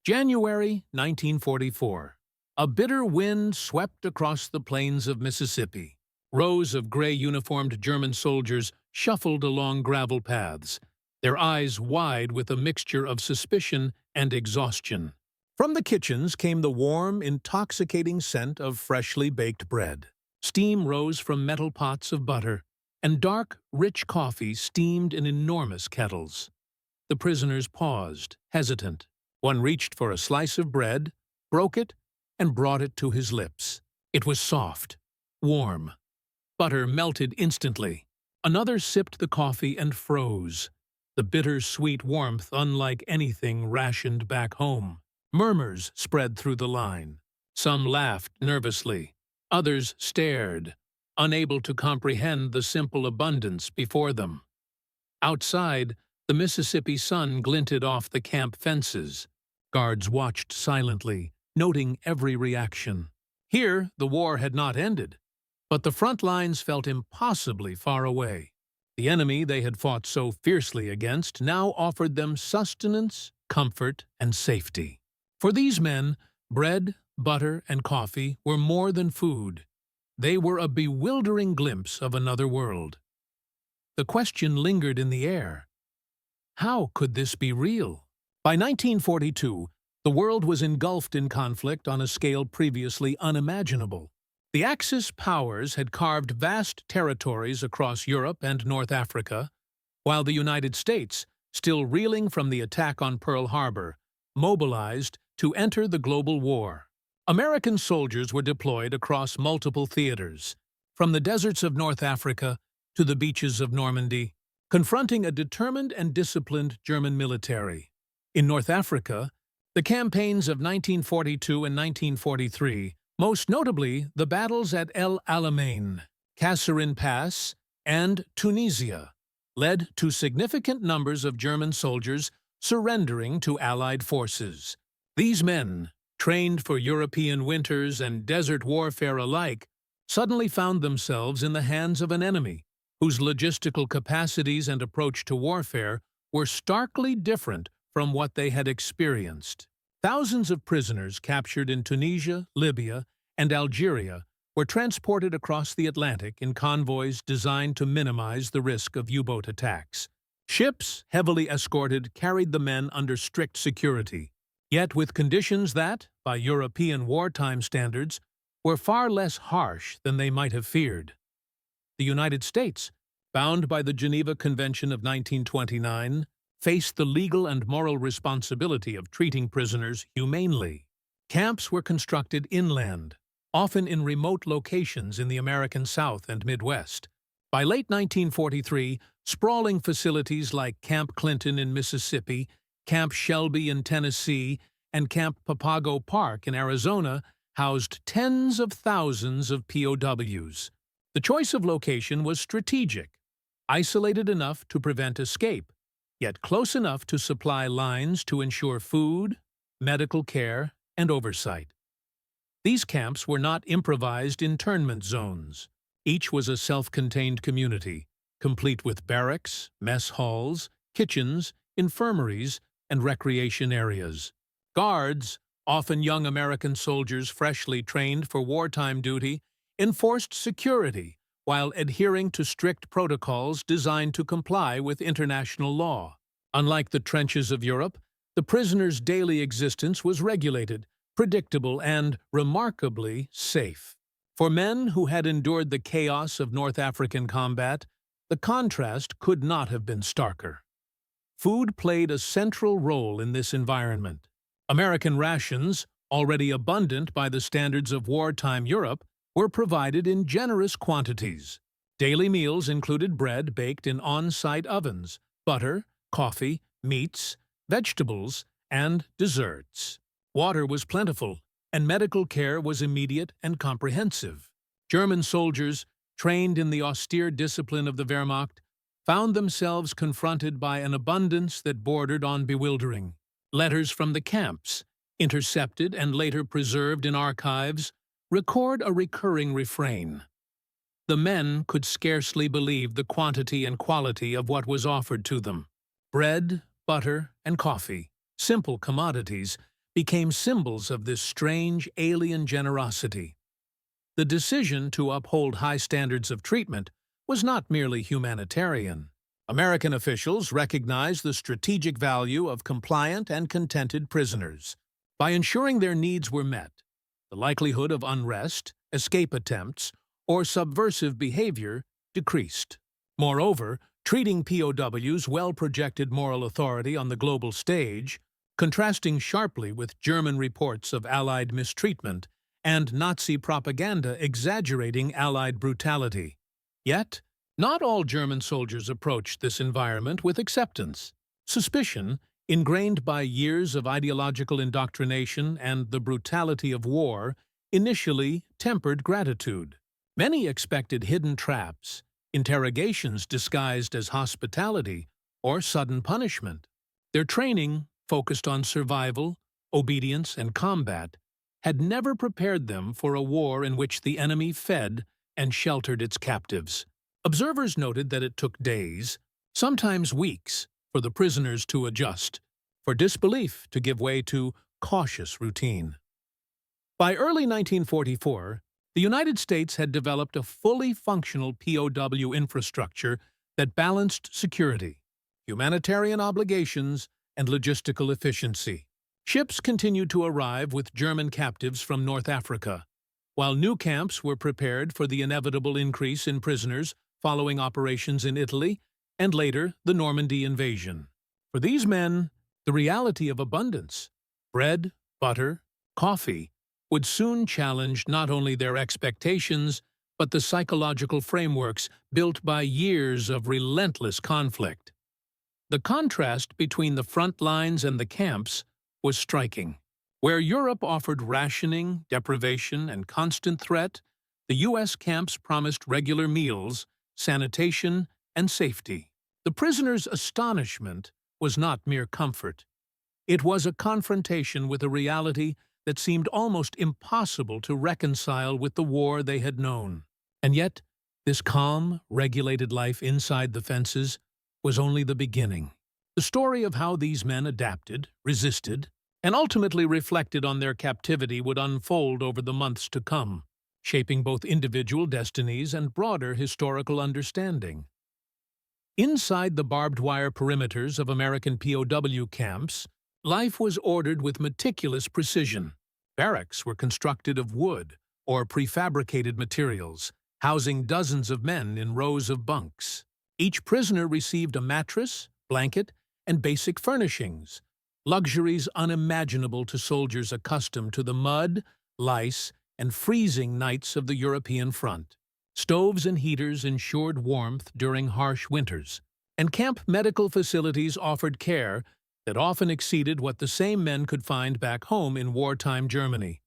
January 1944. A bitter wind swept across the plains of Mississippi. Rows of gray-uniformed German soldiers shuffled along gravel paths, their eyes wide with a mixture of suspicion and exhaustion. From the kitchens came the warm, intoxicating scent of freshly baked bread. Steam rose from metal pots of butter, and dark, rich coffee steamed in enormous kettles. The prisoners paused, hesitant. One reached for a slice of bread, broke it, and brought it to his lips. It was soft, warm. Butter melted instantly. Another sipped the coffee and froze, the bitter-sweet warmth unlike anything rationed back home. Murmurs spread through the line. Some laughed nervously. Others stared, unable to comprehend the simple abundance before them. Outside, the Mississippi sun glinted off the camp fences. Guards watched silently, noting every reaction. Here, the war had not ended, but the front lines felt impossibly far away. The enemy they had fought so fiercely against now offered them sustenance, comfort, and safety. For these men, bread, butter, and coffee were more than food. They were a bewildering glimpse of another world. The question lingered in the air. How could this be real? By 1942, the world was engulfed in conflict on a scale previously unimaginable. The Axis powers had carved vast territories across Europe and North Africa, while the United States, still reeling from the attack on Pearl Harbor, mobilized to enter the global war. American soldiers were deployed across multiple theaters, from the deserts of North Africa to the beaches of Normandy, confronting a determined and disciplined German military. In North Africa, the campaigns of 1942 and 1943, most notably the battles at El Alamein, Kasserine Pass, and Tunisia, led to significant numbers of German soldiers surrendering to Allied forces. These men, trained for European winters and desert warfare alike, suddenly found themselves in the hands of an enemy whose logistical capacities and approach to warfare were starkly different from what they had experienced. Thousands of prisoners captured in Tunisia, Libya, and Algeria were transported across the Atlantic in convoys designed to minimize the risk of U-boat attacks. Ships, heavily escorted, carried the men under strict security, yet with conditions that, by European wartime standards, were far less harsh than they might have feared. The United States, bound by the Geneva Convention of 1929, faced the legal and moral responsibility of treating prisoners humanely. Camps were constructed inland, often in remote locations in the American South and Midwest. By late 1943, sprawling facilities like Camp Clinton in Mississippi, Camp Shelby in Tennessee, and Camp Papago Park in Arizona housed tens of thousands of POWs. The choice of location was strategic, isolated enough to prevent escape, yet close enough to supply lines to ensure food, medical care, and oversight. These camps were not improvised internment zones. Each was a self-contained community, complete with barracks, mess halls, kitchens, infirmaries, and recreation areas. Guards, often young American soldiers freshly trained for wartime duty, enforced security while adhering to strict protocols designed to comply with international law. Unlike the trenches of Europe, the prisoners' daily existence was regulated, predictable, and remarkably safe. For men who had endured the chaos of North African combat, the contrast could not have been starker. Food played a central role in this environment. American rations, already abundant by the standards of wartime Europe, were provided in generous quantities. Daily meals included bread baked in on-site ovens, butter, coffee, meats, vegetables, and desserts. Water was plentiful, and medical care was immediate and comprehensive. German soldiers, trained in the austere discipline of the Wehrmacht, found themselves confronted by an abundance that bordered on bewildering. Letters from the camps, intercepted and later preserved in archives, record a recurring refrain. The men could scarcely believe the quantity and quality of what was offered to them. Bread, butter, and coffee, simple commodities, became symbols of this strange alien generosity. The decision to uphold high standards of treatment was not merely humanitarian. American officials recognized the strategic value of compliant and contented prisoners. By ensuring their needs were met, the likelihood of unrest, escape attempts, or subversive behavior decreased. Moreover, treating POWs well projected moral authority on the global stage, contrasting sharply with German reports of Allied mistreatment and Nazi propaganda exaggerating Allied brutality. Yet, not all German soldiers approached this environment with acceptance. Suspicion, ingrained by years of ideological indoctrination and the brutality of war, initially tempered gratitude. Many expected hidden traps, interrogations disguised as hospitality, or sudden punishment. Their training, focused on survival, obedience, and combat, had never prepared them for a war in which the enemy fed and sheltered its captives. Observers noted that it took days, sometimes weeks, for the prisoners to adjust, for disbelief to give way to cautious routine. By early 1944, the United States had developed a fully functional POW infrastructure that balanced security, humanitarian obligations, and logistical efficiency. Ships continued to arrive with German captives from North Africa, while new camps were prepared for the inevitable increase in prisoners following operations in Italy and later the Normandy invasion. For these men, the reality of abundance, bread, butter, coffee, would soon challenge not only their expectations, but the psychological frameworks built by years of relentless conflict. The contrast between the front lines and the camps was striking. Where Europe offered rationing, deprivation, and constant threat, the U.S. camps promised regular meals, sanitation, and safety. The prisoners' astonishment was not mere comfort. It was a confrontation with a reality that seemed almost impossible to reconcile with the war they had known. And yet, this calm, regulated life inside the fences was only the beginning. The story of how these men adapted, resisted, and ultimately reflected on their captivity would unfold over the months to come, shaping both individual destinies and broader historical understanding. Inside the barbed wire perimeters of American POW camps, life was ordered with meticulous precision. Barracks were constructed of wood or prefabricated materials, housing dozens of men in rows of bunks. Each prisoner received a mattress, blanket, and basic furnishings, luxuries unimaginable to soldiers accustomed to the mud, lice, and freezing nights of the European front. Stoves and heaters ensured warmth during harsh winters, and camp medical facilities offered care that often exceeded what the same men could find back home in wartime Germany.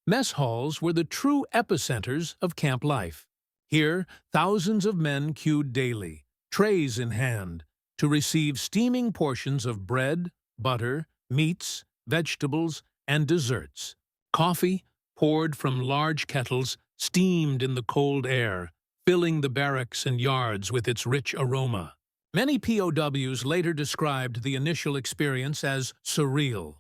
Mess halls were the true epicenters of camp life. Here, thousands of men queued daily, trays in hand, to receive steaming portions of bread, butter, meats, vegetables, and desserts. Coffee, poured from large kettles, steamed in the cold air, filling the barracks and yards with its rich aroma. Many POWs later described the initial experience as surreal,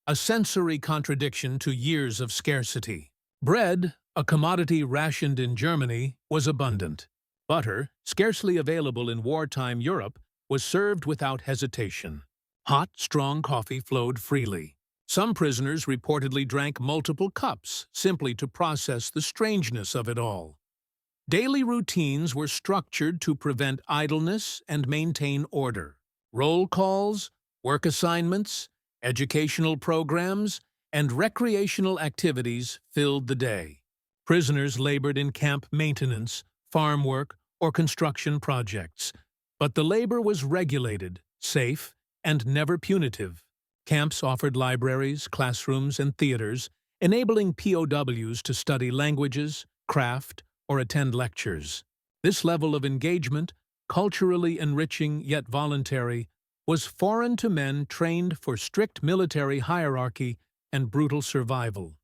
a sensory contradiction to years of scarcity. Bread, a commodity rationed in Germany, was abundant. Butter, scarcely available in wartime Europe, was served without hesitation. Hot, strong coffee flowed freely. Some prisoners reportedly drank multiple cups simply to process the strangeness of it all. Daily routines were structured to prevent idleness and maintain order. Roll calls, work assignments, educational programs, and recreational activities filled the day. Prisoners labored in camp maintenance, farm work, or construction projects, but the labor was regulated, safe, and never punitive. Camps offered libraries, classrooms, and theaters, enabling POWs to study languages, craft, or attend lectures. This level of engagement, culturally enriching yet voluntary, was foreign to men trained for strict military hierarchy and brutal survival.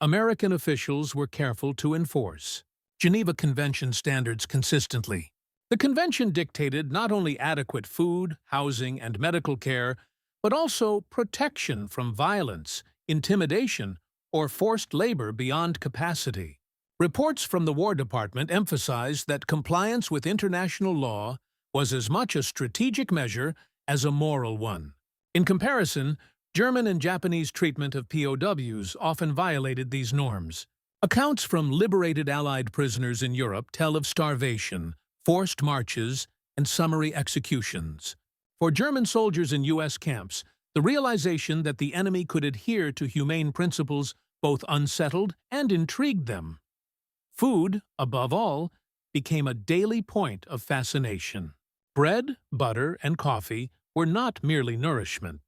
American officials were careful to enforce Geneva Convention standards consistently. The convention dictated not only adequate food, housing, and medical care, but also protection from violence, intimidation, or forced labor beyond capacity. Reports from the War Department emphasized that compliance with international law was as much a strategic measure as a moral one. In comparison, German and Japanese treatment of POWs often violated these norms. Accounts from liberated Allied prisoners in Europe tell of starvation, forced marches, and summary executions. For German soldiers in U.S. camps, the realization that the enemy could adhere to humane principles both unsettled and intrigued them. Food, above all, became a daily point of fascination. Bread, butter, and coffee were not merely nourishment.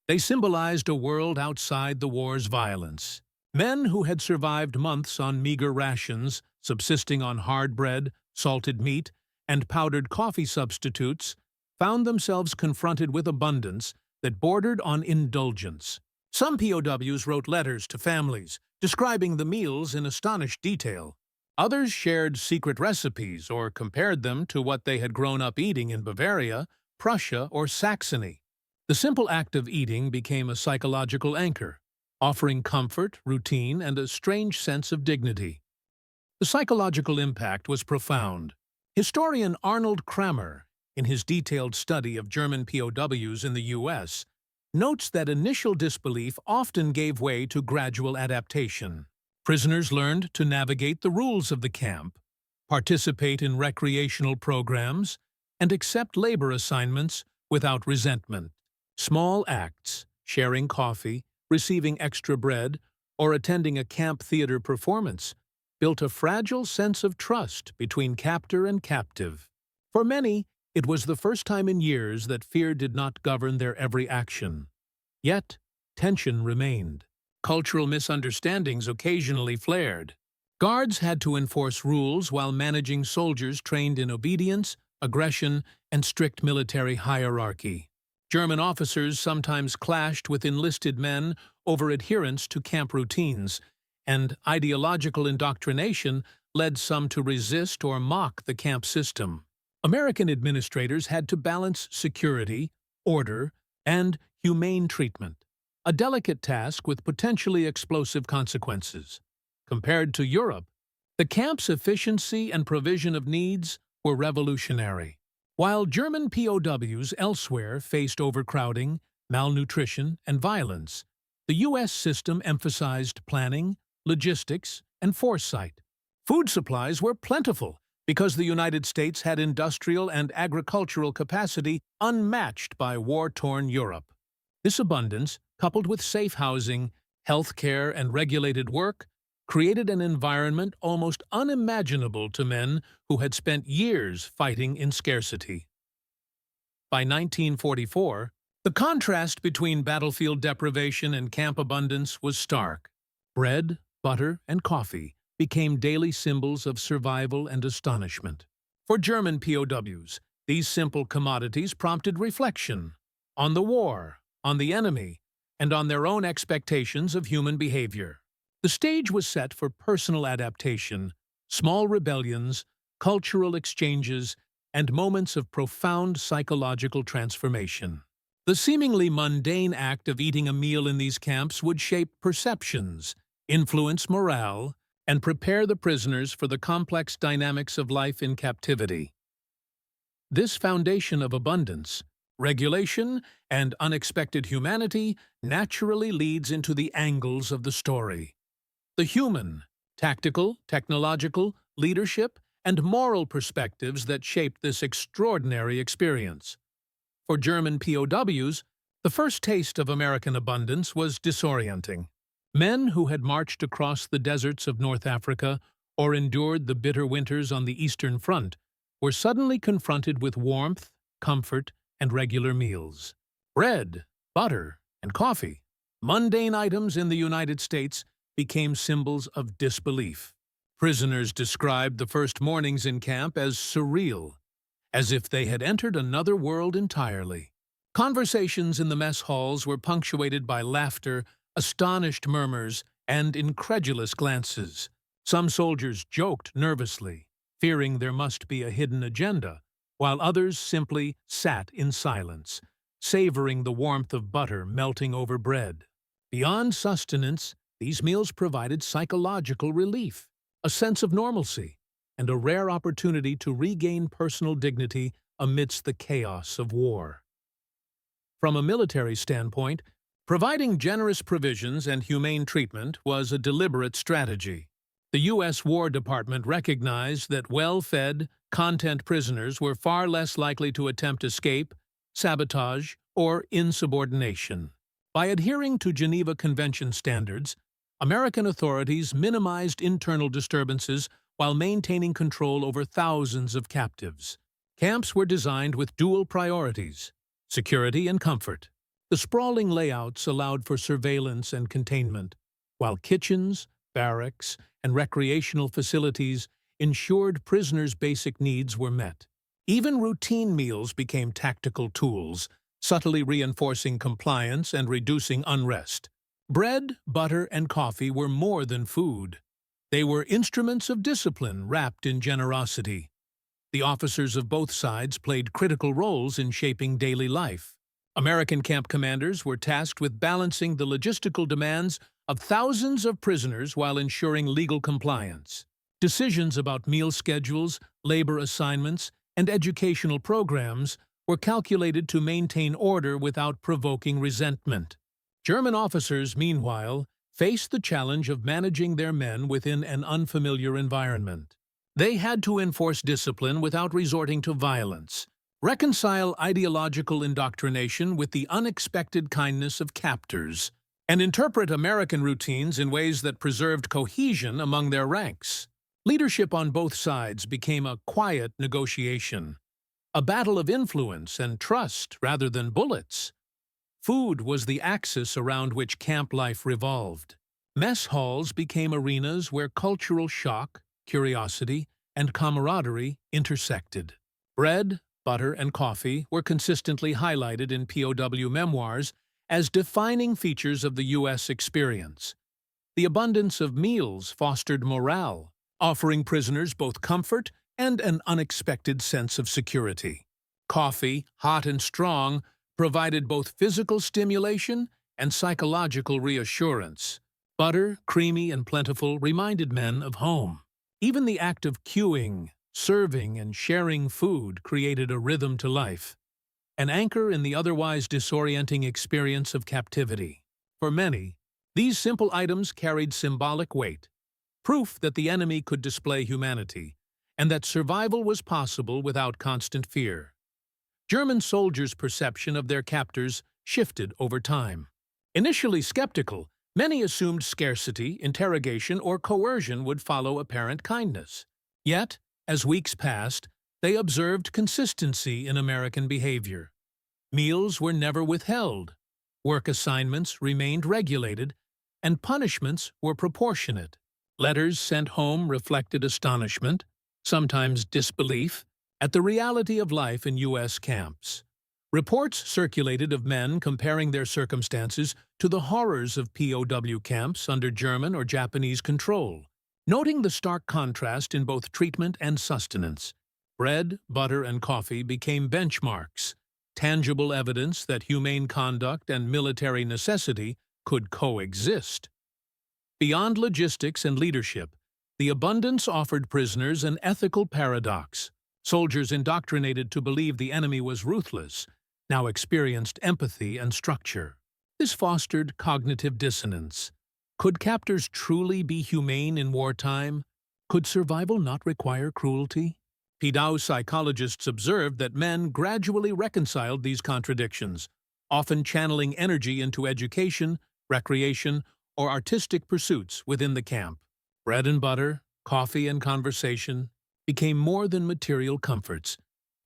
They symbolized a world outside the war's violence. Men who had survived months on meager rations, subsisting on hard bread, salted meat, and powdered coffee substitutes, found themselves confronted with abundance that bordered on indulgence. Some POWs wrote letters to families, describing the meals in astonished detail. Others shared secret recipes or compared them to what they had grown up eating in Bavaria, Prussia, or Saxony. The simple act of eating became a psychological anchor, offering comfort, routine, and a strange sense of dignity. The psychological impact was profound. Historian Arnold Kramer, in his detailed study of German POWs in the U.S., notes that initial disbelief often gave way to gradual adaptation. Prisoners learned to navigate the rules of the camp, participate in recreational programs, and accept labor assignments without resentment. Small acts, sharing coffee, receiving extra bread, or attending a camp theater performance, built a fragile sense of trust between captor and captive. For many, it was the first time in years that fear did not govern their every action. Yet, tension remained. Cultural misunderstandings occasionally flared. Guards had to enforce rules while managing soldiers trained in obedience, aggression, and strict military hierarchy. German officers sometimes clashed with enlisted men over adherence to camp routines, and ideological indoctrination led some to resist or mock the camp system. American administrators had to balance security, order, and humane treatment, a delicate task with potentially explosive consequences. Compared to Europe, the camp's efficiency and provision of needs were revolutionary. While German POWs elsewhere faced overcrowding, malnutrition, and violence, the U.S. system emphasized planning, logistics, and foresight. Food supplies were plentiful because the United States had industrial and agricultural capacity unmatched by war-torn Europe. This abundance, coupled with safe housing, health care, and regulated work, created an environment almost unimaginable to men who had spent years fighting in scarcity. By 1944, the contrast between battlefield deprivation and camp abundance was stark. Bread, butter, and coffee became daily symbols of survival and astonishment. For German POWs, these simple commodities prompted reflection on the war, on the enemy, and on their own expectations of human behavior. The stage was set for personal adaptation, small rebellions, cultural exchanges, and moments of profound psychological transformation. The seemingly mundane act of eating a meal in these camps would shape perceptions, influence morale, and prepare the prisoners for the complex dynamics of life in captivity. This foundation of abundance, regulation, and unexpected humanity naturally leads into the angles of the story. The human, tactical, technological, leadership, and moral perspectives that shaped this extraordinary experience. For German POWs, the first taste of American abundance was disorienting. Men who had marched across the deserts of North Africa or endured the bitter winters on the Eastern Front were suddenly confronted with warmth, comfort, and regular meals. Bread, butter, and coffee, mundane items in the United States, became symbols of disbelief. Prisoners described the first mornings in camp as surreal, as if they had entered another world entirely. Conversations in the mess halls were punctuated by laughter, astonished murmurs, and incredulous glances. Some soldiers joked nervously, fearing there must be a hidden agenda, while others simply sat in silence, savoring the warmth of butter melting over bread. Beyond sustenance, these meals provided psychological relief, a sense of normalcy, and a rare opportunity to regain personal dignity amidst the chaos of war. From a military standpoint, providing generous provisions and humane treatment was a deliberate strategy. The U.S. War Department recognized that well-fed, content prisoners were far less likely to attempt escape, sabotage, or insubordination. By adhering to Geneva Convention standards, American authorities minimized internal disturbances while maintaining control over thousands of captives. Camps were designed with dual priorities: security and comfort. The sprawling layouts allowed for surveillance and containment, while kitchens, barracks, and recreational facilities ensured prisoners' basic needs were met. Even routine meals became tactical tools, subtly reinforcing compliance and reducing unrest. Bread, butter, and coffee were more than food. They were instruments of discipline wrapped in generosity. The officers of both sides played critical roles in shaping daily life. American camp commanders were tasked with balancing the logistical demands of thousands of prisoners while ensuring legal compliance. Decisions about meal schedules, labor assignments, and educational programs were calculated to maintain order without provoking resentment. German officers, meanwhile, faced the challenge of managing their men within an unfamiliar environment. They had to enforce discipline without resorting to violence, reconcile ideological indoctrination with the unexpected kindness of captors, and interpret American routines in ways that preserved cohesion among their ranks. Leadership on both sides became a quiet negotiation, a battle of influence and trust rather than bullets. Food was the axis around which camp life revolved. Mess halls became arenas where cultural shock, curiosity, and camaraderie intersected. Bread, butter, and coffee were consistently highlighted in POW memoirs as defining features of the U.S. experience. The abundance of meals fostered morale, offering prisoners both comfort and an unexpected sense of security. Coffee, hot and strong, provided both physical stimulation and psychological reassurance. Butter, creamy and plentiful, reminded men of home. Even the act of queuing, serving, and sharing food created a rhythm to life, an anchor in the otherwise disorienting experience of captivity. For many, these simple items carried symbolic weight, proof that the enemy could display humanity, and that survival was possible without constant fear. German soldiers' perception of their captors shifted over time. Initially skeptical, many assumed scarcity, interrogation, or coercion would follow apparent kindness. Yet, as weeks passed, they observed consistency in American behavior. Meals were never withheld, work assignments remained regulated, and punishments were proportionate. Letters sent home reflected astonishment, sometimes disbelief, at the reality of life in U.S. camps. Reports circulated of men comparing their circumstances to the horrors of POW camps under German or Japanese control, noting the stark contrast in both treatment and sustenance. Bread, butter, and coffee became benchmarks, tangible evidence that humane conduct and military necessity could coexist. Beyond logistics and leadership, the abundance offered prisoners an ethical paradox. Soldiers indoctrinated to believe the enemy was ruthless now experienced empathy and structure. This fostered cognitive dissonance. Could captors truly be humane in wartime? Could survival not require cruelty? POW psychologists observed that men gradually reconciled these contradictions, often channeling energy into education, recreation, or artistic pursuits within the camp. Bread and butter, coffee and conversation became more than material comforts.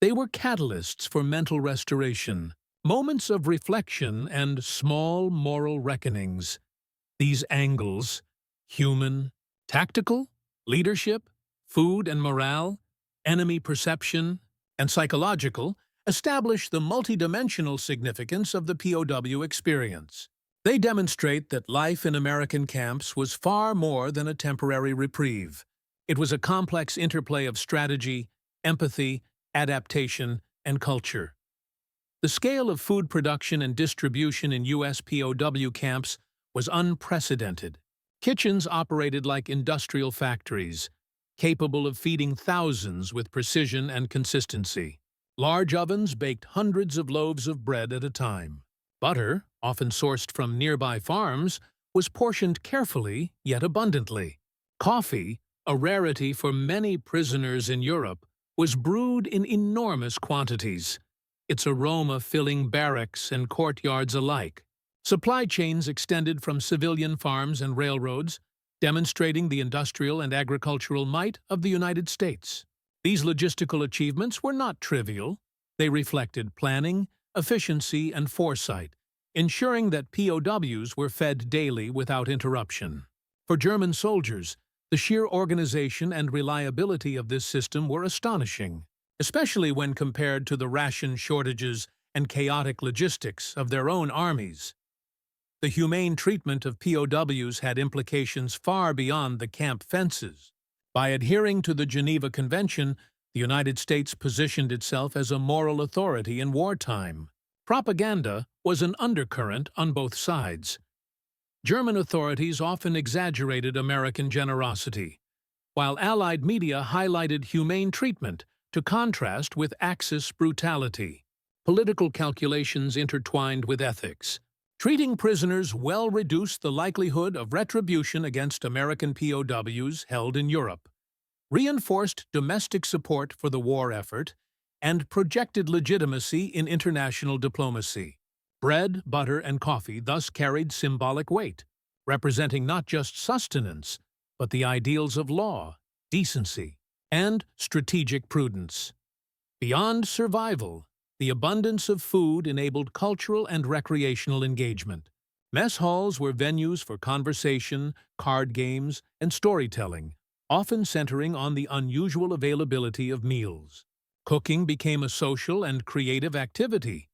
They were catalysts for mental restoration, moments of reflection and small moral reckonings. These angles, human, tactical, leadership, food and morale, enemy perception, and psychological, establish the multidimensional significance of the POW experience. They demonstrate that life in American camps was far more than a temporary reprieve. It was a complex interplay of strategy, empathy, adaptation, and culture. The scale of food production and distribution in U.S. POW camps was unprecedented. Kitchens operated like industrial factories, capable of feeding thousands with precision and consistency. Large ovens baked hundreds of loaves of bread at a time. Butter, often sourced from nearby farms, was portioned carefully yet abundantly. Coffee, a rarity for many prisoners in Europe, was brewed in enormous quantities, its aroma filling barracks and courtyards alike. Supply chains extended from civilian farms and railroads, demonstrating the industrial and agricultural might of the United States. These logistical achievements were not trivial. They reflected planning, efficiency, and foresight, ensuring that POWs were fed daily without interruption. For German soldiers, the sheer organization and reliability of this system were astonishing, especially when compared to the ration shortages and chaotic logistics of their own armies. The humane treatment of POWs had implications far beyond the camp fences. By adhering to the Geneva Convention, the United States positioned itself as a moral authority in wartime. Propaganda was an undercurrent on both sides. German authorities often exaggerated American generosity, while Allied media highlighted humane treatment to contrast with Axis brutality. Political calculations intertwined with ethics. Treating prisoners well reduced the likelihood of retribution against American POWs held in Europe, reinforced domestic support for the war effort, and projected legitimacy in international diplomacy. Bread, butter, and coffee thus carried symbolic weight, representing not just sustenance, but the ideals of law, decency, and strategic prudence. Beyond survival, the abundance of food enabled cultural and recreational engagement. Mess halls were venues for conversation, card games, and storytelling, often centering on the unusual availability of meals. Cooking became a social and creative activity.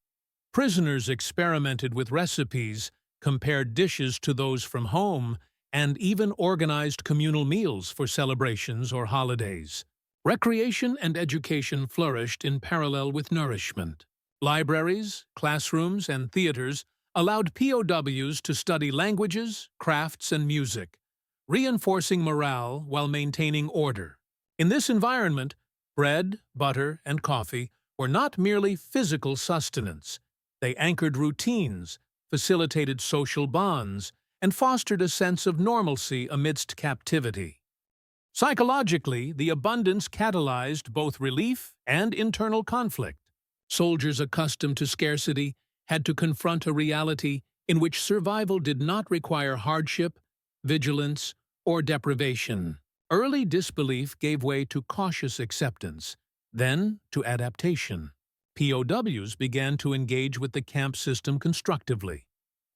Prisoners experimented with recipes, compared dishes to those from home, and even organized communal meals for celebrations or holidays. Recreation and education flourished in parallel with nourishment. Libraries, classrooms, and theaters allowed POWs to study languages, crafts, and music, reinforcing morale while maintaining order. In this environment, bread, butter, and coffee were not merely physical sustenance. They anchored routines, facilitated social bonds, and fostered a sense of normalcy amidst captivity. Psychologically, the abundance catalyzed both relief and internal conflict. Soldiers accustomed to scarcity had to confront a reality in which survival did not require hardship, vigilance, or deprivation. Early disbelief gave way to cautious acceptance, then to adaptation. POWs began to engage with the camp system constructively,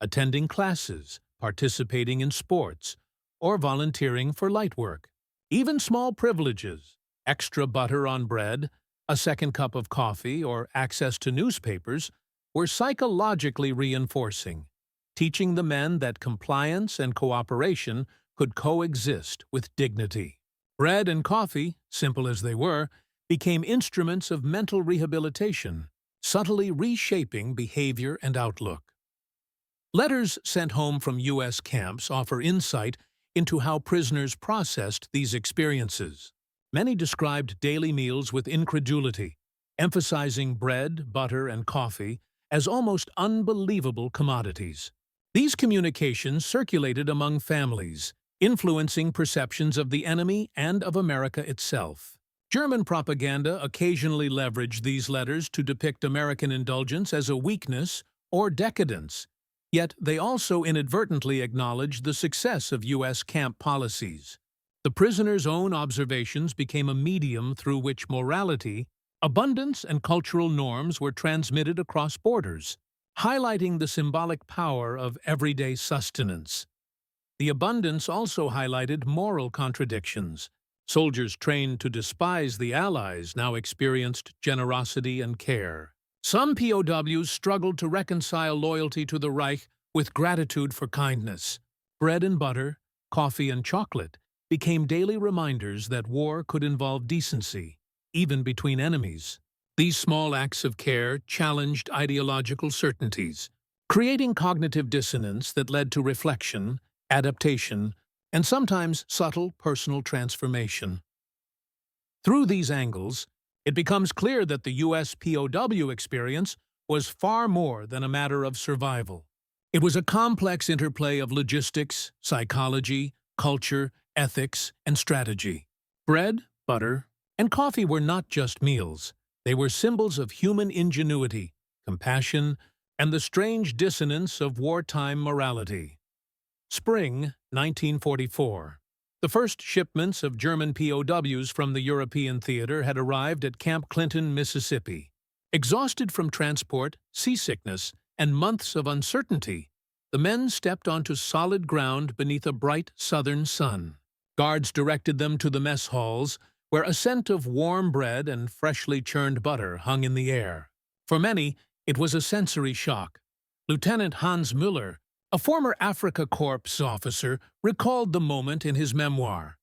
attending classes, participating in sports, or volunteering for light work. Even small privileges, extra butter on bread, a second cup of coffee, or access to newspapers, were psychologically reinforcing, teaching the men that compliance and cooperation could coexist with dignity. Bread and coffee, simple as they were, became instruments of mental rehabilitation, subtly reshaping behavior and outlook. Letters sent home from U.S. camps offer insight into how prisoners processed these experiences. Many described daily meals with incredulity, emphasizing bread, butter, and coffee as almost unbelievable commodities. These communications circulated among families, influencing perceptions of the enemy and of America itself. German propaganda occasionally leveraged these letters to depict American indulgence as a weakness or decadence, yet they also inadvertently acknowledged the success of U.S. camp policies. The prisoners' own observations became a medium through which morality, abundance, and cultural norms were transmitted across borders, highlighting the symbolic power of everyday sustenance. The abundance also highlighted moral contradictions. Soldiers trained to despise the Allies now experienced generosity and care. Some POWs struggled to reconcile loyalty to the Reich with gratitude for kindness. Bread and butter, coffee and chocolate became daily reminders that war could involve decency, even between enemies. These small acts of care challenged ideological certainties, creating cognitive dissonance that led to reflection, adaptation, and sometimes subtle personal transformation. Through these angles, it becomes clear that the U.S. POW experience was far more than a matter of survival. It was a complex interplay of logistics, psychology, culture, ethics, and strategy. Bread, butter, and coffee were not just meals. They were symbols of human ingenuity, compassion, and the strange dissonance of wartime morality. Spring 1944. The first shipments of German POWs from the European theater had arrived at Camp Clinton, Mississippi. Exhausted from transport, seasickness, and months of uncertainty, the men stepped onto solid ground beneath a bright southern sun. Guards directed them to the mess halls, where a scent of warm bread and freshly churned butter hung in the air. For many, it was a sensory shock. Lieutenant Hans Müller, a former Afrika Korps officer, recalled the moment in his memoir.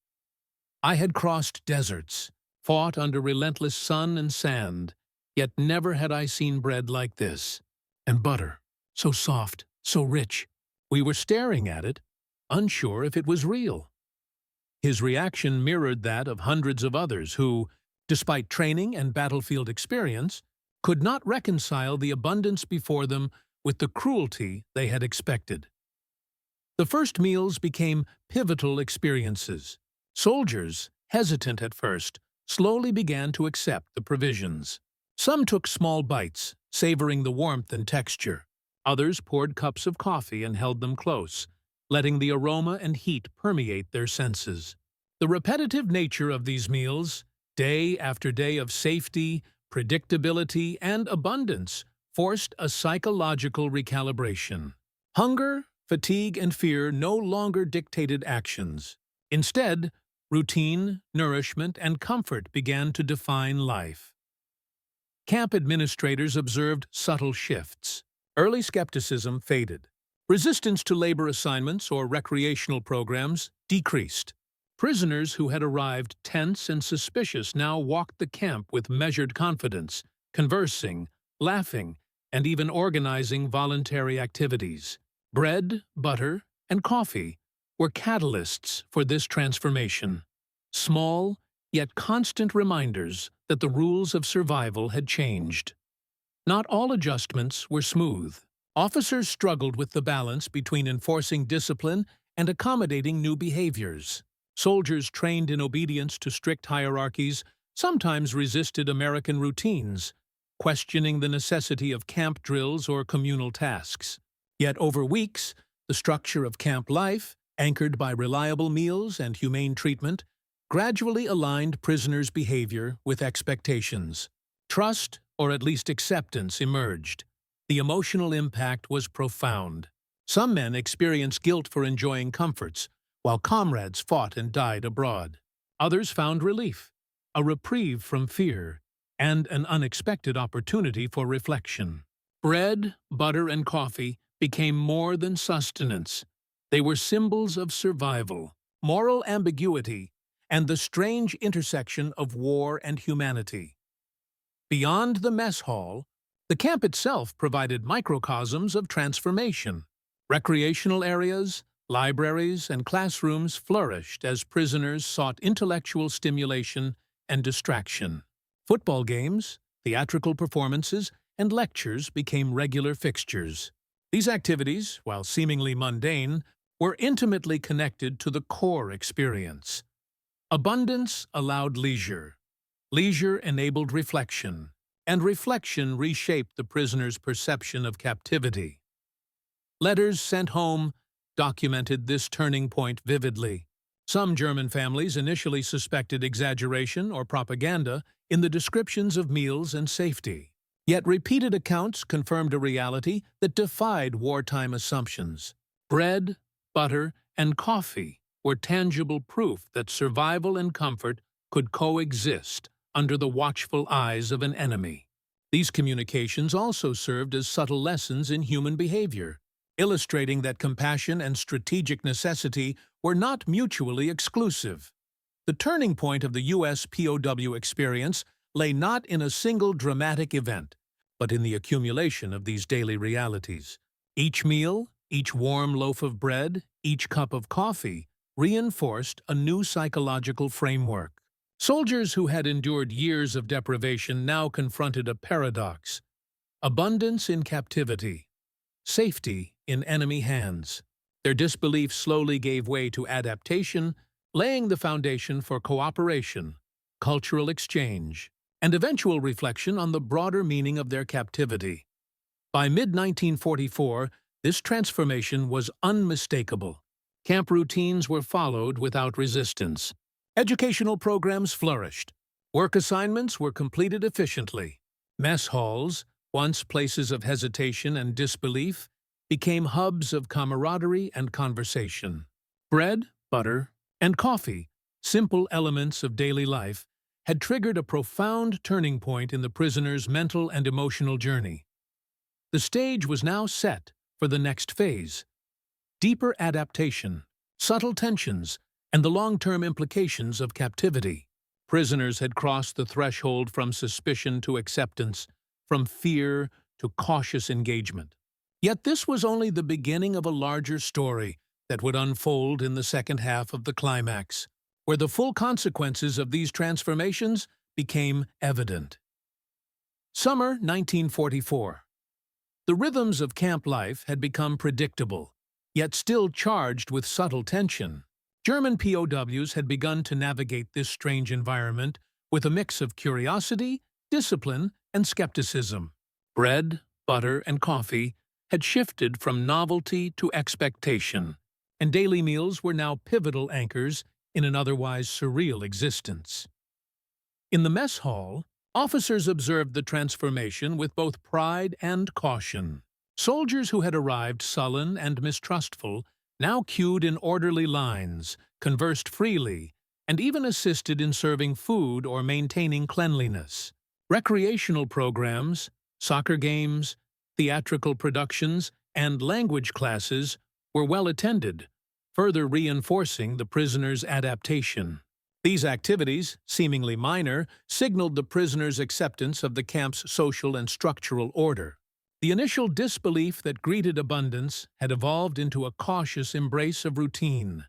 "I had crossed deserts, fought under relentless sun and sand, yet never had I seen bread like this. And butter, so soft, so rich. We were staring at it, unsure if it was real." His reaction mirrored that of hundreds of others who, despite training and battlefield experience, could not reconcile the abundance before them with the cruelty they had expected. The first meals became pivotal experiences. Soldiers, hesitant at first, slowly began to accept the provisions. Some took small bites, savoring the warmth and texture. Others poured cups of coffee and held them close, letting the aroma and heat permeate their senses. The repetitive nature of these meals, day after day of safety, predictability, and abundance, forced a psychological recalibration. Hunger, fatigue, and fear no longer dictated actions. Instead, routine, nourishment, and comfort began to define life. Camp administrators observed subtle shifts. Early skepticism faded. Resistance to labor assignments or recreational programs decreased. Prisoners who had arrived tense and suspicious now walked the camp with measured confidence, conversing, laughing, and even organizing voluntary activities. Bread, butter, and coffee were catalysts for this transformation. Small, yet constant reminders that the rules of survival had changed. Not all adjustments were smooth. Officers struggled with the balance between enforcing discipline and accommodating new behaviors. Soldiers trained in obedience to strict hierarchies sometimes resisted American routines, questioning the necessity of camp drills or communal tasks. Yet over weeks, the structure of camp life, anchored by reliable meals and humane treatment, gradually aligned prisoners' behavior with expectations. Trust, or at least acceptance, emerged. The emotional impact was profound. Some men experienced guilt for enjoying comforts, while comrades fought and died abroad. Others found relief, a reprieve from fear, and an unexpected opportunity for reflection. Bread, butter, and coffee became more than sustenance. They were symbols of survival, moral ambiguity, and the strange intersection of war and humanity. Beyond the mess hall, the camp itself provided microcosms of transformation. Recreational areas, libraries, and classrooms flourished as prisoners sought intellectual stimulation and distraction. Football games, theatrical performances, and lectures became regular fixtures. These activities, while seemingly mundane, were intimately connected to the core experience. Abundance allowed leisure. Leisure enabled reflection, and reflection reshaped the prisoner's perception of captivity. Letters sent home documented this turning point vividly. Some German families initially suspected exaggeration or propaganda in the descriptions of meals and safety. Yet repeated accounts confirmed a reality that defied wartime assumptions. Bread, butter, and coffee were tangible proof that survival and comfort could coexist under the watchful eyes of an enemy. These communications also served as subtle lessons in human behavior, illustrating that compassion and strategic necessity were not mutually exclusive. The turning point of the U.S. POW experience lay not in a single dramatic event, but in the accumulation of these daily realities. Each meal, each warm loaf of bread, each cup of coffee reinforced a new psychological framework. Soldiers who had endured years of deprivation now confronted a paradox: abundance in captivity, safety in enemy hands. Their disbelief slowly gave way to adaptation, laying the foundation for cooperation, cultural exchange, and eventual reflection on the broader meaning of their captivity. By mid-1944, this transformation was unmistakable. Camp routines were followed without resistance. Educational programs flourished. Work assignments were completed efficiently. Mess halls, once places of hesitation and disbelief, became hubs of camaraderie and conversation. Bread, butter, and coffee, simple elements of daily life, had triggered a profound turning point in the prisoner's mental and emotional journey. The stage was now set for the next phase: deeper adaptation, subtle tensions, and the long-term implications of captivity. Prisoners had crossed the threshold from suspicion to acceptance, from fear to cautious engagement. Yet this was only the beginning of a larger story that would unfold in the second half of the climax, where the full consequences of these transformations became evident. Summer 1944. The rhythms of camp life had become predictable, yet still charged with subtle tension. German POWs had begun to navigate this strange environment with a mix of curiosity, discipline, and skepticism. Bread, butter, and coffee had shifted from novelty to expectation, and daily meals were now pivotal anchors in an otherwise surreal existence. In the mess hall, officers observed the transformation with both pride and caution. Soldiers who had arrived sullen and mistrustful now queued in orderly lines, conversed freely, and even assisted in serving food or maintaining cleanliness. Recreational programs, soccer games, theatrical productions, and language classes were well attended, further reinforcing the prisoners' adaptation. These activities, seemingly minor, signaled the prisoners' acceptance of the camp's social and structural order. The initial disbelief that greeted abundance had evolved into a cautious embrace of routine.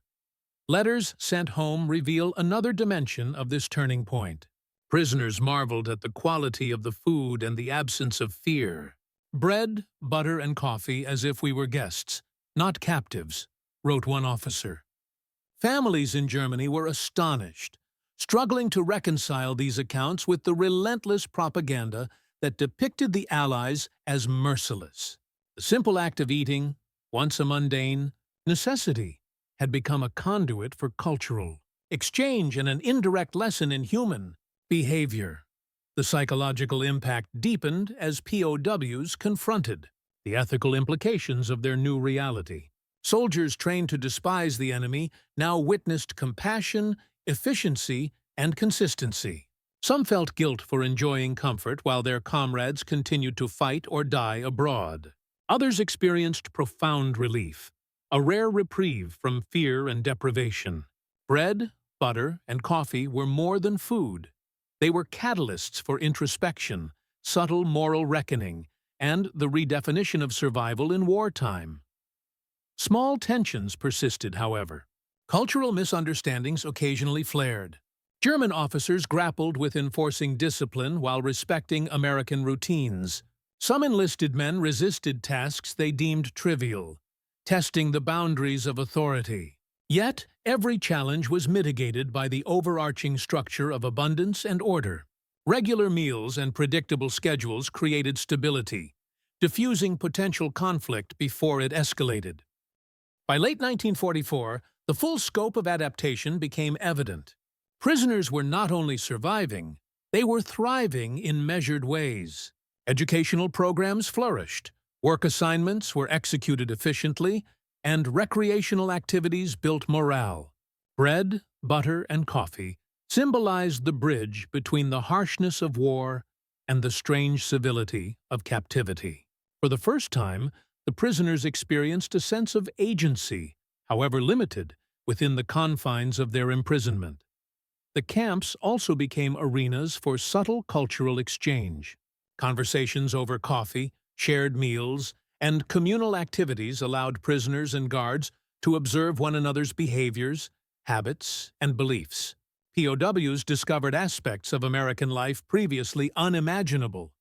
Letters sent home reveal another dimension of this turning point. Prisoners marveled at the quality of the food and the absence of fear. "Bread, butter, and coffee as if we were guests, not captives," wrote one officer. Families in Germany were astonished, struggling to reconcile these accounts with the relentless propaganda that depicted the Allies as merciless. The simple act of eating, once a mundane necessity, had become a conduit for cultural exchange and an indirect lesson in human behavior. The psychological impact deepened as POWs confronted the ethical implications of their new reality. Soldiers trained to despise the enemy now witnessed compassion, efficiency, and consistency. Some felt guilt for enjoying comfort while their comrades continued to fight or die abroad. Others experienced profound relief, a rare reprieve from fear and deprivation. Bread, butter, and coffee were more than food. They were catalysts for introspection, subtle moral reckoning, and the redefinition of survival in wartime. Small tensions persisted, however. Cultural misunderstandings occasionally flared. German officers grappled with enforcing discipline while respecting American routines. Some enlisted men resisted tasks they deemed trivial, testing the boundaries of authority. Yet, every challenge was mitigated by the overarching structure of abundance and order. Regular meals and predictable schedules created stability, diffusing potential conflict before it escalated. By late 1944, the full scope of adaptation became evident. Prisoners were not only surviving, they were thriving in measured ways. Educational programs flourished, work assignments were executed efficiently, and recreational activities built morale. Bread, butter, and coffee symbolized the bridge between the harshness of war and the strange civility of captivity. For the first time, the prisoners experienced a sense of agency, however limited, within the confines of their imprisonment. The camps also became arenas for subtle cultural exchange. Conversations over coffee, shared meals, and communal activities allowed prisoners and guards to observe one another's behaviors, habits, and beliefs. POWs discovered aspects of American life previously unimaginable.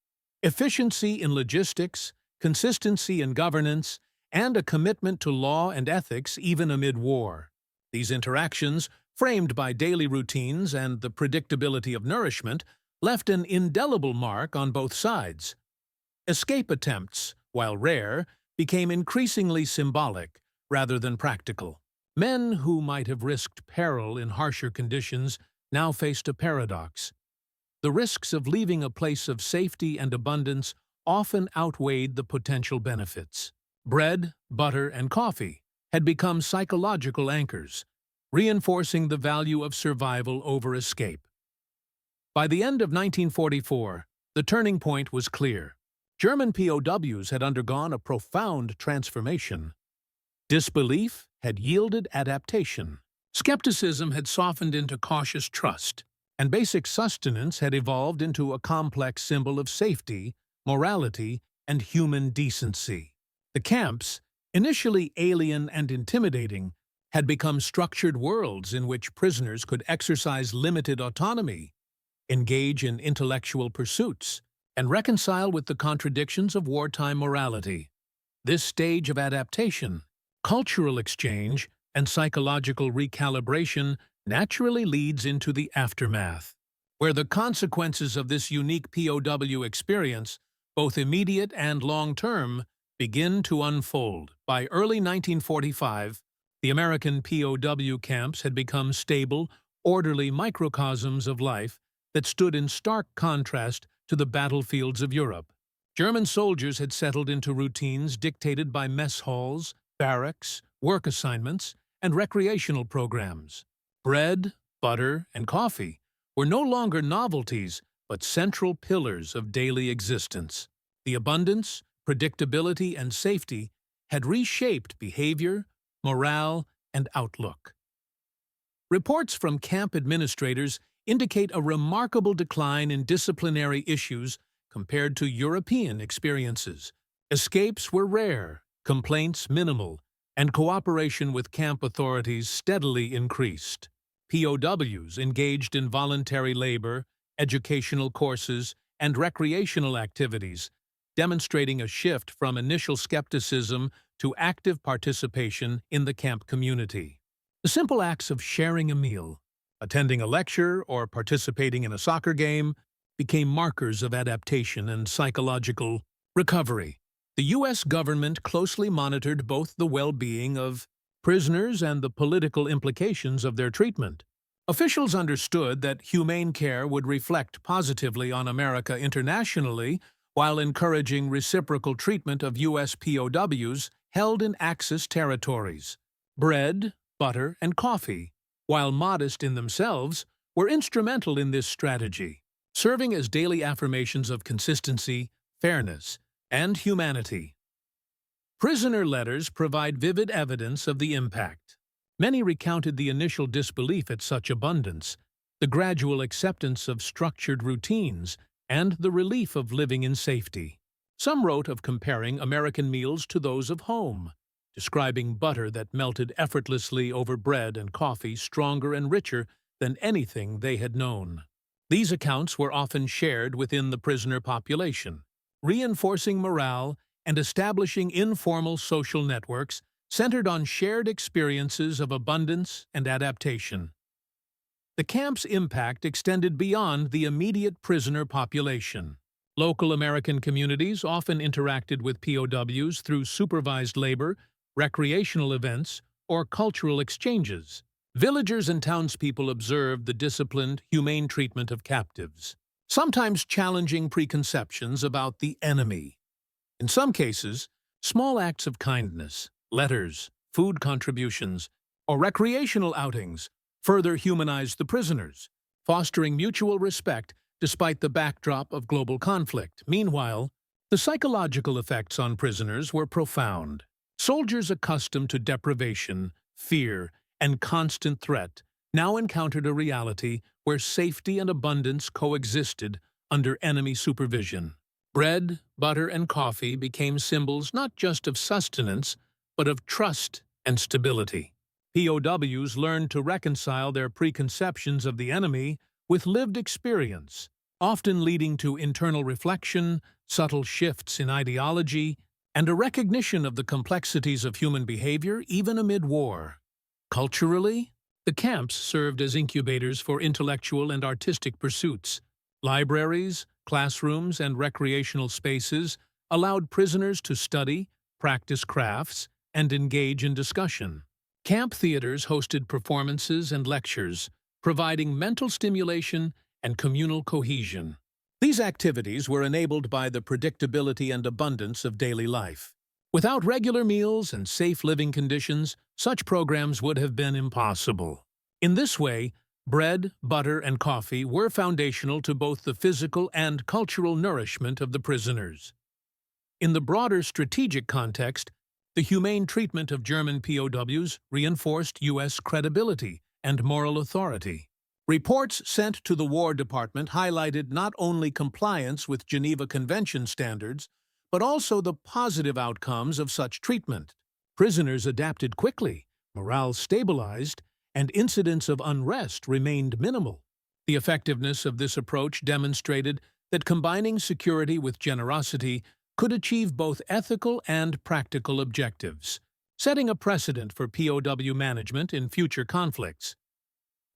Efficiency in logistics, consistency in governance, and a commitment to law and ethics even amid war. These interactions, framed by daily routines and the predictability of nourishment, left an indelible mark on both sides. Escape attempts, while rare, became increasingly symbolic rather than practical. Men who might have risked peril in harsher conditions now faced a paradox. The risks of leaving a place of safety and abundance often outweighed the potential benefits. Bread, butter, and coffee had become psychological anchors, reinforcing the value of survival over escape. By the end of 1944, the turning point was clear. German POWs had undergone a profound transformation. Disbelief had yielded adaptation. Skepticism had softened into cautious trust, and basic sustenance had evolved into a complex symbol of safety, morality, and human decency. The camps, initially alien and intimidating, had become structured worlds in which prisoners could exercise limited autonomy, engage in intellectual pursuits, and reconcile with the contradictions of wartime morality. This stage of adaptation, cultural exchange, and psychological recalibration naturally leads into the aftermath, where the consequences of this unique POW experience, both immediate and long-term, begin to unfold. By early 1945, the American POW camps had become stable, orderly microcosms of life that stood in stark contrast to the battlefields of Europe. German soldiers had settled into routines dictated by mess halls, barracks, work assignments, and recreational programs. Bread, butter, and coffee were no longer novelties, but central pillars of daily existence. The abundance, predictability, and safety had reshaped behavior, morale, and outlook. Reports from camp administrators indicate a remarkable decline in disciplinary issues compared to European experiences. Escapes were rare, complaints minimal, and cooperation with camp authorities steadily increased. POWs engaged in voluntary labor, educational courses, and recreational activities, demonstrating a shift from initial skepticism to active participation in the camp community. The simple acts of sharing a meal, attending a lecture, or participating in a soccer game became markers of adaptation and psychological recovery. The U.S. government closely monitored both the well-being of prisoners and the political implications of their treatment. Officials understood that humane care would reflect positively on America internationally while encouraging reciprocal treatment of U.S. POWs held in Axis territories. Bread, butter, and coffee, while modest in themselves, were instrumental in this strategy, serving as daily affirmations of consistency, fairness, and humanity. Prisoner letters provide vivid evidence of the impact. Many recounted the initial disbelief at such abundance, the gradual acceptance of structured routines, and the relief of living in safety. Some wrote of comparing American meals to those of home, describing butter that melted effortlessly over bread and coffee stronger and richer than anything they had known. These accounts were often shared within the prisoner population, reinforcing morale and establishing informal social networks centered on shared experiences of abundance and adaptation. The camp's impact extended beyond the immediate prisoner population. Local American communities often interacted with POWs through supervised labor, recreational events, or cultural exchanges. Villagers and townspeople observed the disciplined, humane treatment of captives, sometimes challenging preconceptions about the enemy. In some cases, small acts of kindness, letters, food contributions, or recreational outings further humanized the prisoners, fostering mutual respect despite the backdrop of global conflict. Meanwhile, the psychological effects on prisoners were profound. Soldiers accustomed to deprivation, fear, and constant threat now encountered a reality where safety and abundance coexisted under enemy supervision. Bread, butter, and coffee became symbols not just of sustenance, but of trust and stability. POWs learned to reconcile their preconceptions of the enemy with lived experience, often leading to internal reflection, subtle shifts in ideology, and a recognition of the complexities of human behavior even amid war. Culturally, the camps served as incubators for intellectual and artistic pursuits. Libraries, classrooms, and recreational spaces allowed prisoners to study, practice crafts, and engage in discussion. Camp theaters hosted performances and lectures, providing mental stimulation and communal cohesion. These activities were enabled by the predictability and abundance of daily life. Without regular meals and safe living conditions, such programs would have been impossible. In this way, bread, butter, and coffee were foundational to both the physical and cultural nourishment of the prisoners. In the broader strategic context, the humane treatment of German POWs reinforced U.S. credibility and moral authority. Reports sent to the War Department highlighted not only compliance with Geneva Convention standards, but also the positive outcomes of such treatment. Prisoners adapted quickly, morale stabilized, and incidents of unrest remained minimal. The effectiveness of this approach demonstrated that combining security with generosity could achieve both ethical and practical objectives, setting a precedent for POW management in future conflicts.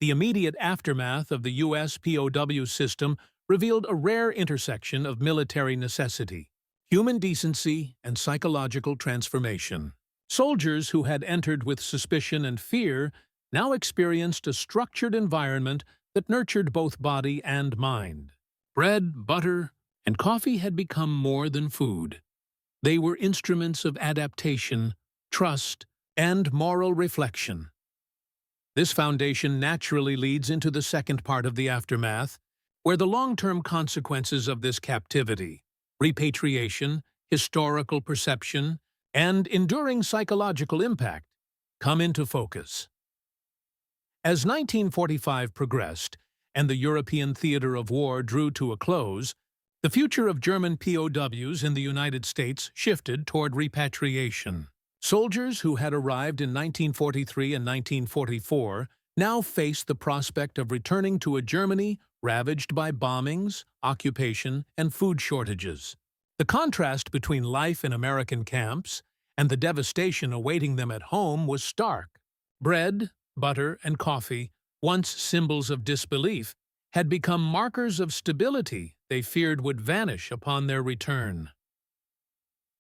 The immediate aftermath of the U.S. POW system revealed a rare intersection of military necessity, human decency, and psychological transformation. Soldiers who had entered with suspicion and fear now experienced a structured environment that nurtured both body and mind. Bread, butter, and coffee had become more than food. They were instruments of adaptation, trust, and moral reflection. This foundation naturally leads into the second part of the aftermath, where the long-term consequences of this captivity, repatriation, historical perception, and enduring psychological impact come into focus. As 1945 progressed and the European theater of war drew to a close, the future of German POWs in the United States shifted toward repatriation. Soldiers who had arrived in 1943 and 1944 now faced the prospect of returning to a Germany ravaged by bombings, occupation, and food shortages. The contrast between life in American camps and the devastation awaiting them at home was stark. Bread, butter, and coffee, once symbols of disbelief, had become markers of stability they feared would vanish upon their return.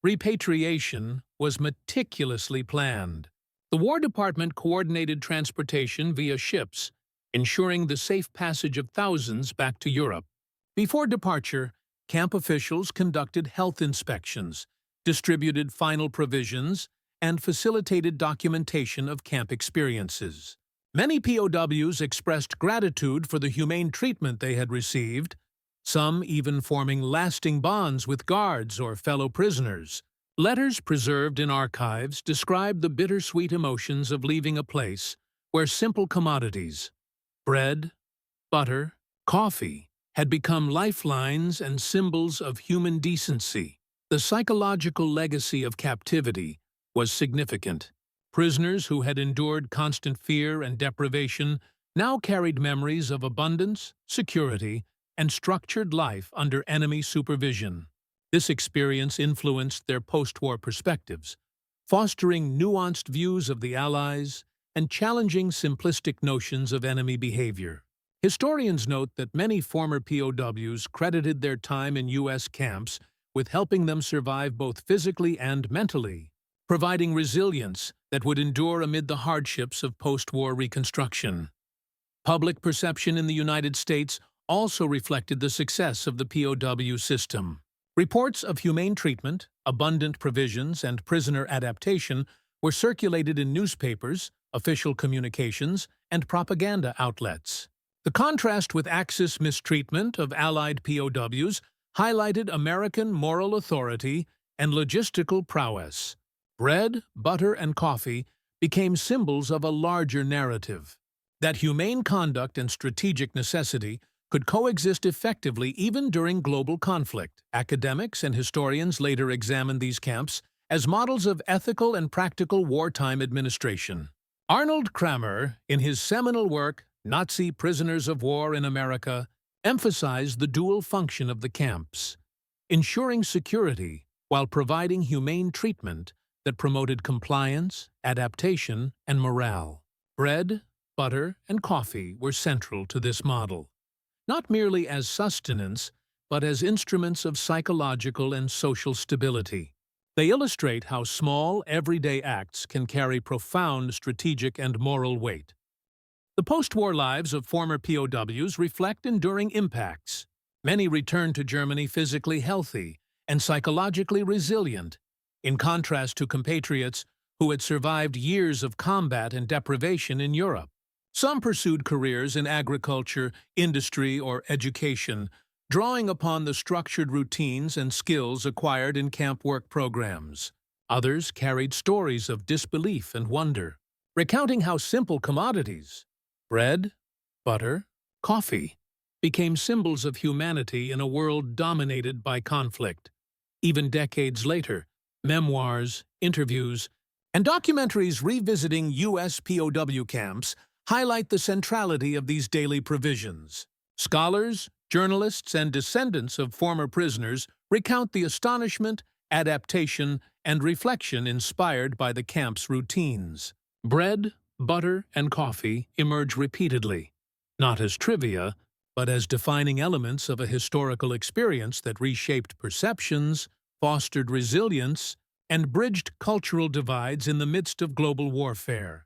Repatriation was meticulously planned. The War Department coordinated transportation via ships, ensuring the safe passage of thousands back to Europe. Before departure, camp officials conducted health inspections, distributed final provisions, and facilitated documentation of camp experiences. Many POWs expressed gratitude for the humane treatment they had received, some even forming lasting bonds with guards or fellow prisoners. Letters preserved in archives describe the bittersweet emotions of leaving a place where simple commodities, bread, butter, coffee, had become lifelines and symbols of human decency. The psychological legacy of captivity was significant. Prisoners who had endured constant fear and deprivation now carried memories of abundance, security, and structured life under enemy supervision. This experience influenced their post-war perspectives, fostering nuanced views of the Allies and challenging simplistic notions of enemy behavior. Historians note that many former POWs credited their time in U.S. camps with helping them survive both physically and mentally, providing resilience that would endure amid the hardships of post-war reconstruction. Public perception in the United States also reflected the success of the POW system. Reports of humane treatment, abundant provisions, and prisoner adaptation were circulated in newspapers, official communications, and propaganda outlets. The contrast with Axis mistreatment of Allied POWs highlighted American moral authority and logistical prowess. Bread, butter, and coffee became symbols of a larger narrative. that humane conduct and strategic necessity could coexist effectively even during global conflict. Academics and historians later examined these camps as models of ethical and practical wartime administration. Arnold Kramer, in his seminal work, Nazi Prisoners of War in America, emphasized the dual function of the camps, ensuring security while providing humane treatment that promoted compliance, adaptation, and morale. Bread, butter, and coffee were central to this model, not merely as sustenance, but as instruments of psychological and social stability. They illustrate how small, everyday acts can carry profound strategic and moral weight. The post-war lives of former POWs reflect enduring impacts. Many returned to Germany physically healthy and psychologically resilient, in contrast to compatriots who had survived years of combat and deprivation in Europe. Some pursued careers in agriculture, industry, or education, drawing upon the structured routines and skills acquired in camp work programs. Others carried stories of disbelief and wonder, recounting how simple commodities, bread, butter, coffee, became symbols of humanity in a world dominated by conflict. Even decades later, memoirs, interviews, and documentaries revisiting U.S. POW camps highlight the centrality of these daily provisions. Scholars, journalists, and descendants of former prisoners recount the astonishment, adaptation, and reflection inspired by the camp's routines. Bread, butter, and coffee emerge repeatedly, not as trivia, but as defining elements of a historical experience that reshaped perceptions, fostered resilience, and bridged cultural divides in the midst of global warfare.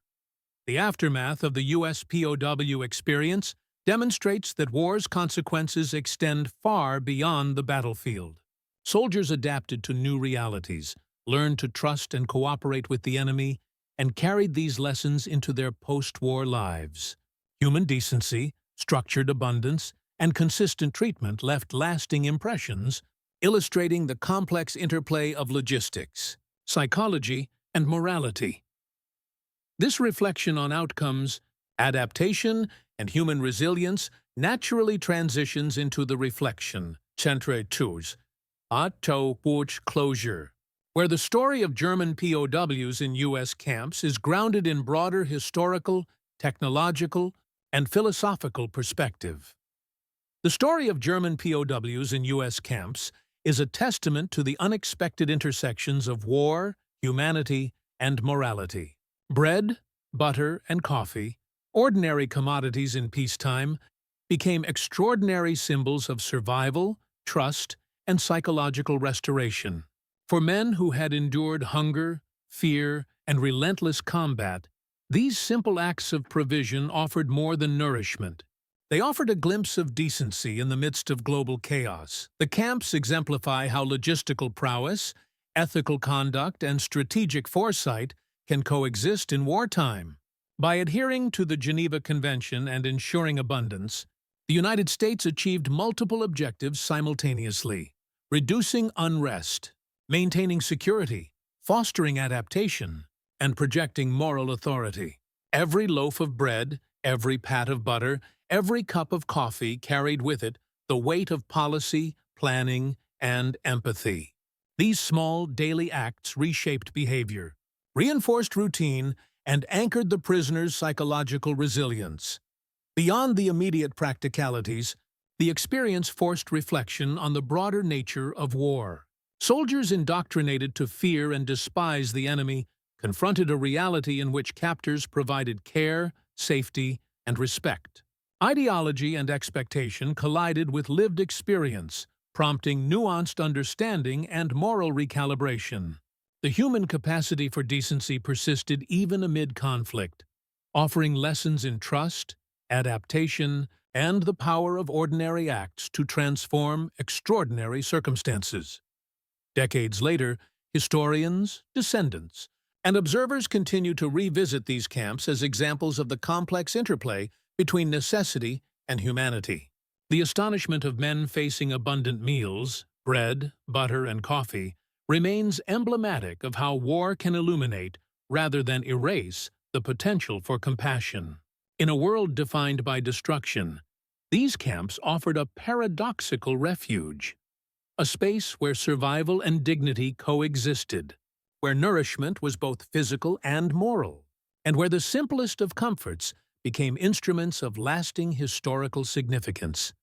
The aftermath of the U.S. POW experience demonstrates that war's consequences extend far beyond the battlefield. Soldiers adapted to new realities, learned to trust and cooperate with the enemy, and carried these lessons into their post-war lives. Human decency, structured abundance, and consistent treatment left lasting impressions, illustrating the complex interplay of logistics, psychology, and morality. This reflection on outcomes, adaptation, and human resilience naturally transitions into the reflection, centre tous, closure, where the story of German POWs in U.S. camps is grounded in broader historical, technological, and philosophical perspective. The story of German POWs in U.S. camps is a testament to the unexpected intersections of war, humanity, and morality. Bread, butter, and coffee, ordinary commodities in peacetime, became extraordinary symbols of survival, trust, and psychological restoration. For men who had endured hunger, fear, and relentless combat, these simple acts of provision offered more than nourishment. They offered a glimpse of decency in the midst of global chaos. The camps exemplify how logistical prowess, ethical conduct, and strategic foresight can coexist in wartime. By adhering to the Geneva Convention and ensuring abundance, the United States achieved multiple objectives simultaneously: reducing unrest, maintaining security, fostering adaptation, and projecting moral authority. Every loaf of bread, every pat of butter, every cup of coffee carried with it the weight of policy, planning, and empathy. These small, daily acts reshaped behavior, reinforced routine, and anchored the prisoner's psychological resilience. Beyond the immediate practicalities, the experience forced reflection on the broader nature of war. Soldiers indoctrinated to fear and despise the enemy confronted a reality in which captors provided care, safety, and respect. Ideology and expectation collided with lived experience, prompting nuanced understanding and moral recalibration. The human capacity for decency persisted even amid conflict, offering lessons in trust, adaptation, and the power of ordinary acts to transform extraordinary circumstances. Decades later, historians, descendants, and observers continue to revisit these camps as examples of the complex interplay between necessity and humanity. The astonishment of men facing abundant meals, bread, butter, and coffee, remains emblematic of how war can illuminate, rather than erase, the potential for compassion. In a world defined by destruction, these camps offered a paradoxical refuge, a space where survival and dignity coexisted, where nourishment was both physical and moral, and where the simplest of comforts became instruments of lasting historical significance.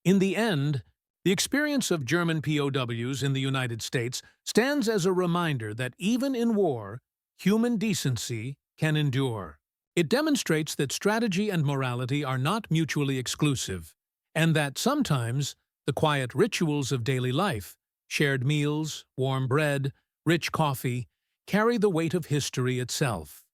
In the end, the experience of German POWs in the United States stands as a reminder that even in war, human decency can endure. It demonstrates that strategy and morality are not mutually exclusive, and that sometimes the quiet rituals of daily life, shared meals, warm bread, rich coffee, carry the weight of history itself.